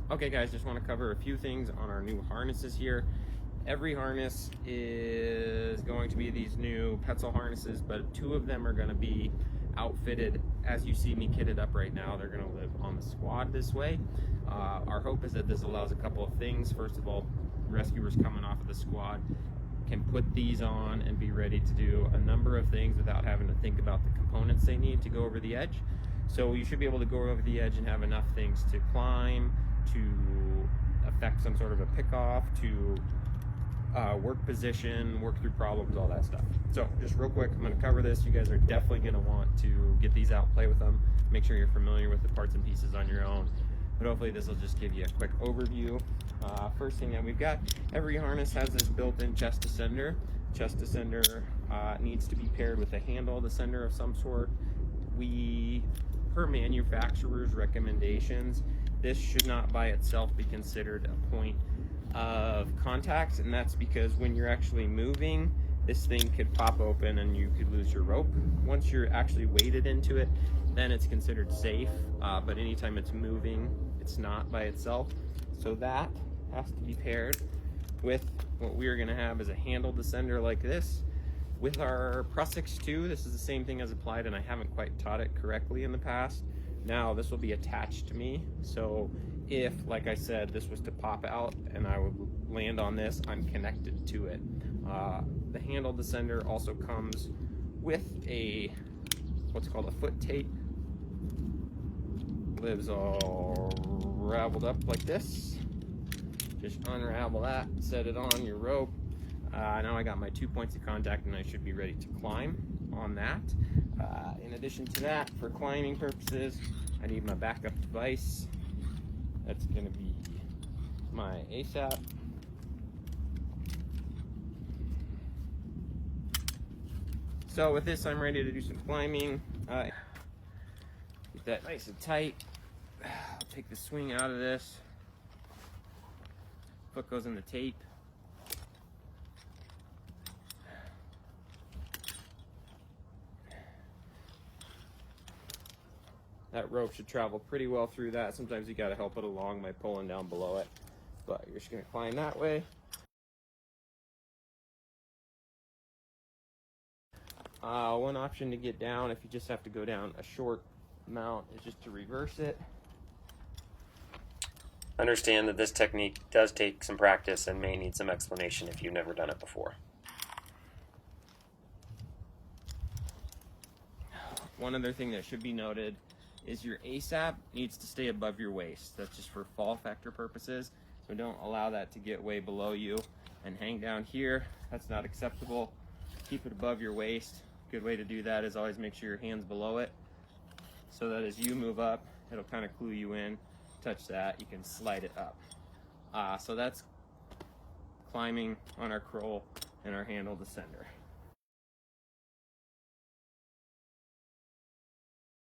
Okay guys, just want to cover a few things on our new harnesses here. Every harness is going to be these new Petzl harnesses, but 2 of them are going to be outfitted as you see me kitted up right now. They're going to live on the squad this way. Our hope is that this allows a couple of things. First of all, rescuers coming off of the squad can put these on and be ready to do a number of things without having to think about the components they need to go over the edge. So you should be able to go over the edge and have enough things to climb, to affect some sort of a pickoff, to work position, work through problems, all that stuff. So just real quick, I'm going to cover this. You guys are definitely going to want to get these out, play with them, make sure you're familiar with the parts and pieces on your own. But hopefully this will just give you a quick overview. First thing that we've got, every harness has this built-in chest ascender. Chest ascender needs to be paired with a handled ascender of some sort. Per manufacturer's recommendations, this should not by itself be considered a point of contact, and that's because when you're actually moving, this thing could pop open and you could lose your rope. Once you're actually weighted into it, then it's considered safe, but anytime it's moving, it's not by itself. So that has to be paired with what we're going to have is a handled ascender like this. With our Prusix 2, this is the same thing as applied, and I haven't quite taught it correctly in the past. Now this will be attached to me, so if, like I said, this was to pop out and I would land on this, I'm connected to it. The handled ascender also comes with a what's called a foot tape. Lives all raveled up like this. Just unravel that, set it on your rope. Now I got my 2 points of contact and I should be ready to climb on that. In addition to that, for climbing purposes, I need my backup device. That's going to be my ASAP. So with this, I'm ready to do some climbing. Get that nice and tight. I'll take the swing out of this. Foot goes in the tape. That rope should travel pretty well through that. Sometimes you got to help it along by pulling down below it, but you're just going to climb that way. One option to get down, if you just have to go down a short amount, is just to reverse it. Understand that this technique does take some practice and may need some explanation if you've never done it before. One other thing that should be noted is your ASAP needs to stay above your waist. That's just for fall factor purposes, so don't allow that to get way below you and hang down here. That's not acceptable. Keep it above your waist. Good way to do that is always make sure your hand's below it, so that as you move up, it'll kind of clue you in. Touch that, you can slide it up. So that's climbing on our Croll and our handled ascender.